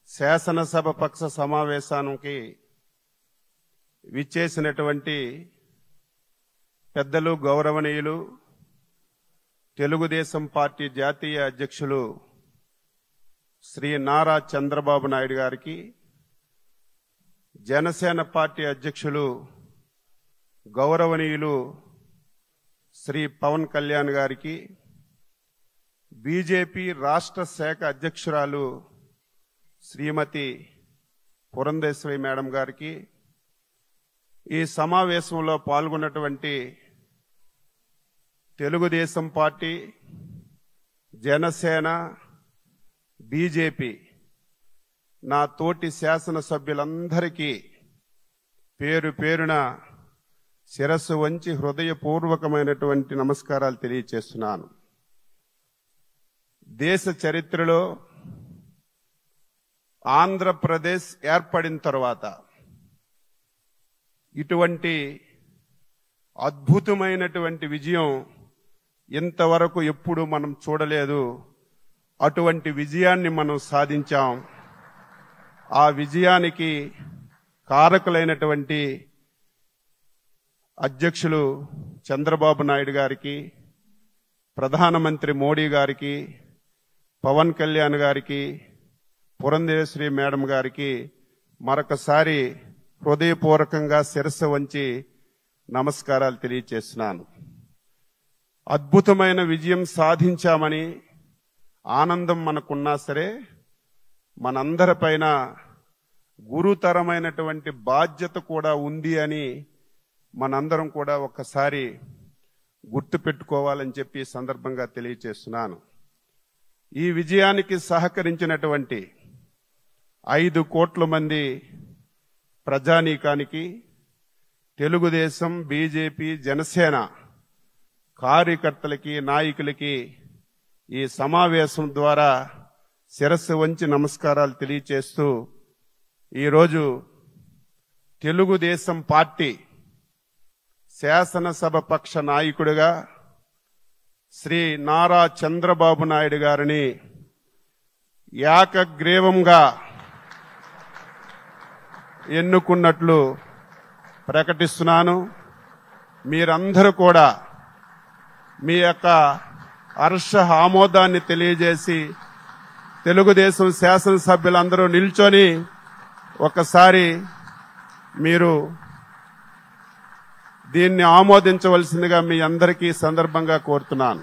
శాసనసభ పక్ష సమావేశానికి విచ్చేసినటువంటి పెద్దలు గౌరవనీయులు తెలుగుదేశం పార్టీ జాతీయ అధ్యక్షులు శ్రీ నారా చంద్రబాబు నాయుడు గారికి, జనసేన పార్టీ అధ్యక్షులు గౌరవనీయులు శ్రీ పవన్ కళ్యాణ్ గారికి, బీజేపీ రాష్ట్ర శాఖ అధ్యక్షురాలు శ్రీమతి పురంధేశ్వరి మేడం గారికి, ఈ సమావేశంలో పాల్గొన్నటువంటి తెలుగుదేశం పార్టీ, జనసేన, బీజేపీ నా తోటి శాసనసభ్యులందరికీ పేరు పేరున శిరస్సు వంచి హృదయపూర్వకమైనటువంటి నమస్కారాలు తెలియజేస్తున్నాను. దేశ చరిత్రలో ఆంధ్రప్రదేశ్ ఏర్పడిన తర్వాత ఇటువంటి అద్భుతమైనటువంటి విజయం ఇంతవరకు ఎప్పుడు మనం చూడలేదు. అటువంటి విజయాన్ని మనం సాధించాం. ఆ విజయానికి కారకులైనటువంటి అధ్యక్షులు చంద్రబాబు నాయుడు గారికి, ప్రధానమంత్రి మోడీ గారికి, పవన్ కళ్యాణ్ గారికి, పురంధేశ్వరి మేడం గారికి మరొకసారి హృదయపూర్వకంగా శిరస్సు వంచి నమస్కారాలు తెలియజేస్తున్నాను. అద్భుతమైన విజయం సాధించామని ఆనందం మనకున్నా సరే, మనందరిపైన గురుతరమైనటువంటి బాధ్యత కూడా ఉంది అని మనందరం కూడా ఒక్కసారి గుర్తుపెట్టుకోవాలని చెప్పి సందర్భంగా తెలియజేస్తున్నాను. ఈ విజయానికి సహకరించినటువంటి 5 కోట్ల మంది ప్రజానీకానికి, తెలుగుదేశం, బీజేపీ, జనసేన కార్యకర్తలకి, నాయకులకి ఈ సమావేశం ద్వారా శిరస్సు వంచి నమస్కారాలు తెలియజేస్తూ, ఈరోజు తెలుగుదేశం పార్టీ శాసనసభ పక్ష నాయకుడిగా శ్రీ నారా చంద్రబాబు నాయుడు గారిని ఏకగ్రీవంగా ఎన్నుకున్నట్లు ప్రకటిస్తున్నాను. మీరందరూ కూడా మీ యొక్క హర్ష ఆమోదాన్ని తెలియజేసి తెలుగుదేశం శాసనసభ్యులందరూ నిల్చొని ఒకసారి మీరు దీన్ని ఆమోదించవలసిందిగా మీ అందరికీ సందర్భంగా కోరుతున్నాను.